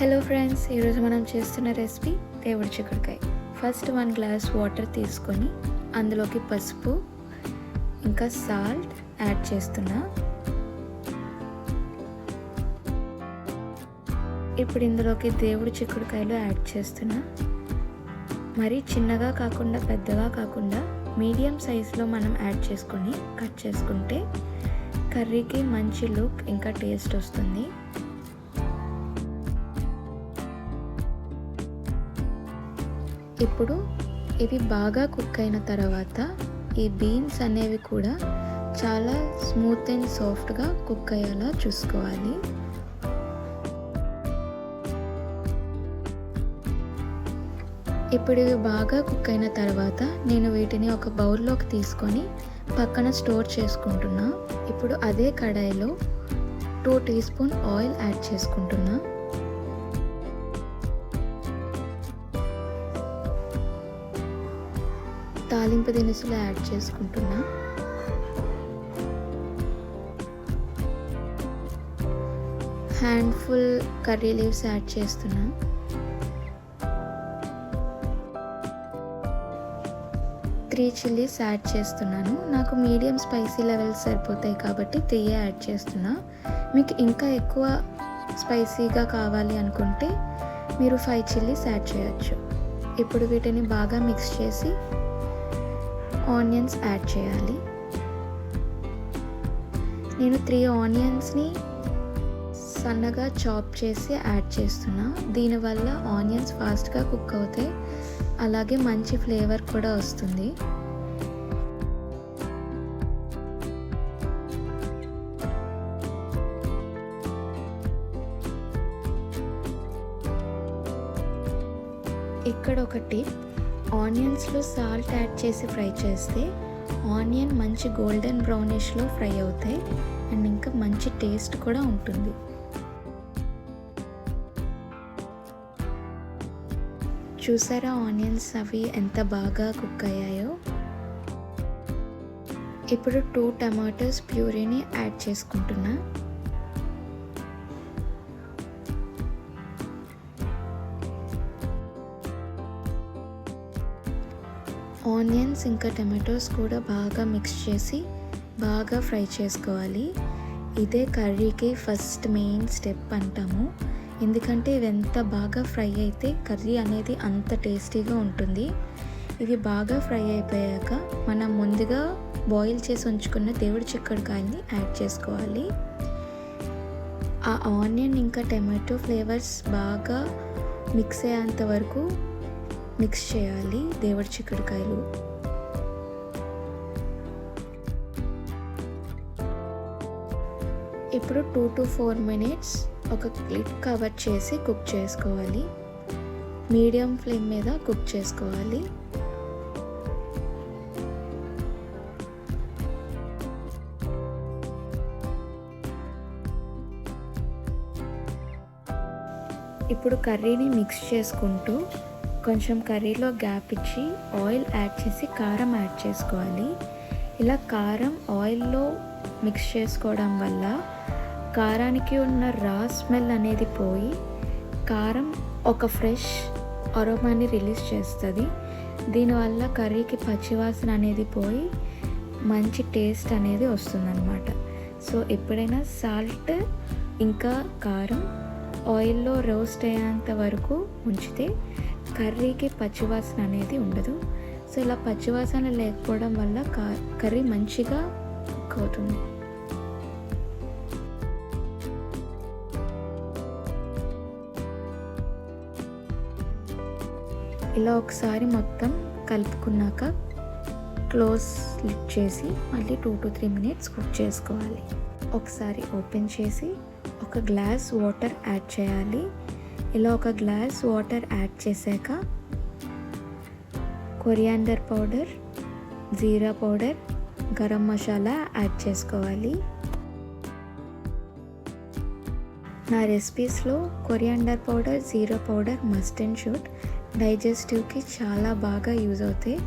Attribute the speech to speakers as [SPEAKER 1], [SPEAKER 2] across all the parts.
[SPEAKER 1] Hello friends, ఈరోజు మనం చేస్తున్న రెసిపీ దేవుడి చిక్కుడుకాయ. ఫస్ట్ 1 గ్లాస్ వాటర్ తీసుకొని అందులోకి పసుపు ఇంకా సాల్ట్ యాడ్ చేస్తున్నా. ఇప్పుడు ఇందులోకి దేవుడి చిక్కుడుకాయలు యాడ్ చేస్తున్నా. మరి చిన్నగా కాకుండా పెద్దగా కాకుండా మీడియం సైజులో మనం యాడ్ చేసుకొని కట్ చేసుకుంటే కర్రీకి మంచి లుక్ ఇంకా టేస్ట్ వస్తుంది. ఇప్పుడు ఇవి బాగా కుక్ అయిన తర్వాత ఈ బీన్స్ అనేవి కూడా చాలా స్మూత్ అండ్ సాఫ్ట్గా కుక్ అయ్యేలా చూసుకోవాలి. ఇప్పుడు ఇవి బాగా కుక్ అయిన తర్వాత నేను వీటిని ఒక బౌల్లోకి తీసుకొని పక్కన స్టోర్ చేసుకుంటున్నా. ఇప్పుడు అదే కడాయిలో 2 టీ స్పూన్ ఆయిల్ యాడ్ చేసుకుంటున్నా. తాలింపు దినుసులు యాడ్ చేసుకుంటున్నా. హ్యాండ్ఫుల్ కర్రీ లీవ్స్ యాడ్ చేస్తున్నా. త్రీ చిల్లీస్ యాడ్ చేస్తున్నాను. నాకు మీడియం స్పైసీ లెవెల్స్ సరిపోతాయి కాబట్టి 3 యాడ్ చేస్తున్నా. మీకు ఇంకా ఎక్కువ స్పైసీగా కావాలి అనుకుంటే మీరు 5 చిల్లీస్ యాడ్ చేయొచ్చు. ఇప్పుడు వీటిని బాగా మిక్స్ చేసి ఆనియన్స్ యాడ్ చేయాలి. నేను 3 ఆనియన్స్ని సన్నగా చాప్ చేసి యాడ్ చేస్తున్నా. దీనివల్ల ఆనియన్స్ ఫాస్ట్గా కుక్ అవుతాయి, అలాగే మంచి ఫ్లేవర్ కూడా వస్తుంది. ఇక్కడ ఒక టిప్, ఆనియన్స్లో సాల్ట్ యాడ్ చేసి ఫ్రై చేస్తే ఆనియన్ మంచి గోల్డెన్ బ్రౌనిష్లో ఫ్రై అవుతాయి అండ్ ఇంకా మంచి టేస్ట్ కూడా ఉంటుంది. చూసారా ఆనియన్స్ అవి ఎంత బాగా కుక్ అయ్యాయో. ఇప్పుడు 2 టమాటోస్ ప్యూరీని యాడ్ చేసుకుంటున్నా. ఆనియన్స్ ఇంకా టమాటోస్ కూడా బాగా మిక్స్ చేసి బాగా ఫ్రై చేసుకోవాలి. ఇదే కర్రీకి ఫస్ట్ మెయిన్ స్టెప్ అంటాము. ఎందుకంటే ఇవి ఎంత బాగా ఫ్రై అయితే కర్రీ అనేది అంత టేస్టీగా ఉంటుంది. ఇవి బాగా ఫ్రై అయిపోయాక మనం ముందుగా బాయిల్ చేసి ఉంచుకున్న దేవుడి చిక్కుడుకాయని యాడ్ చేసుకోవాలి. ఆ ఆనియన్ ఇంకా టమాటో ఫ్లేవర్స్ బాగా మిక్స్ అయ్యేంత వరకు మిక్స్ చేయాలి దేవుడి చిక్కుడుకాయలు. ఇప్పుడు 2 to 4 మినిట్స్ ఒక లిడ్ కవర్ చేసి కుక్ చేసుకోవాలి. మీడియం ఫ్లేమ్ మీద కుక్ చేసుకోవాలి. ఇప్పుడు కర్రీని మిక్స్ చేసుకుంటూ కొంచెం కర్రీలో గ్యాప్ ఇచ్చి ఆయిల్ యాడ్ చేసి కారం యాడ్ చేసుకోవాలి. ఇలా కారం ఆయిల్లో మిక్స్ చేసుకోవడం వల్ల కారానికి ఉన్న రా స్మెల్ అనేది పోయి కారం ఒక ఫ్రెష్ అరోమాని రిలీజ్ చేస్తుంది. దీనివల్ల కర్రీకి పచ్చివాసన అనేది పోయి మంచి టేస్ట్ అనేది వస్తుందన్నమాట. సో ఎప్పుడైనా సాల్ట్ ఇంకా కారం ఆయిల్లో రోస్ట్ అయ్యేంత వరకు ఉంచితే కర్రీకి పచ్చివాసన అనేది ఉండదు. సో ఇలా పచ్చివాసన లేకపోవడం వల్ల కర్రీ మంచిగా కుక్ అవుతుంది. ఇలా ఒకసారి మొత్తం కలుపుకున్నాక క్లోజ్ లిడ్ చేసి మళ్ళీ 2 to 3 మినిట్స్ కుక్ చేసుకోవాలి. ఒకసారి ఓపెన్ చేసి ఒక గ్లాస్ వాటర్ యాడ్ చేయాలి. ఇలా ఒక గ్లాస్ వాటర్ యాడ్ చేశాక coriander powder, jeera powder, garam masala add చేసుకోవాలి. నా రెసిపీస్లో coriander powder, jeera powder must and should. డైజెస్టివ్కి చాలా బాగా యూజ్ అవుతాయి.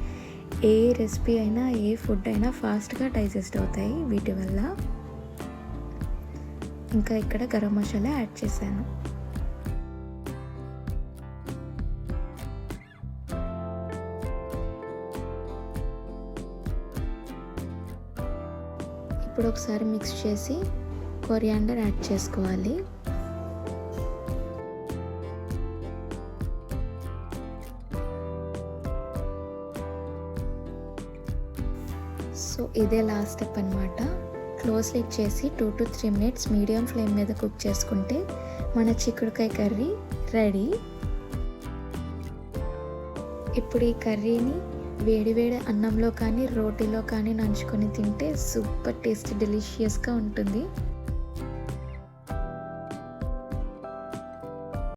[SPEAKER 1] ఏ రెసిపీ అయినా ఏ ఫుడ్ అయినా ఫాస్ట్గా డైజెస్ట్ అవుతాయి వీటి వల్ల. ఇంకా ఇక్కడ గరం మసాలా యాడ్ చేశాను. ఇప్పుడు ఒకసారి మిక్స్ చేసి కొరియాండర్ యాడ్ చేసుకోవాలి. సో ఇదే లాస్ట్ స్టెప్ అనమాట. క్లోజ్ లిడ్ చేసి 2 to 3 minutes మీడియం ఫ్లేమ్ మీద కుక్ చేసుకుంటే మన చిక్కుడుకాయ కర్రీ రెడీ. ఇప్పుడు ఈ కర్రీని వేడివేడి అన్నంలో కానీ రోటీలో కానీ నంచుకొని తింటే సూపర్ టేస్టీ డెలిషియస్గా ఉంటుంది.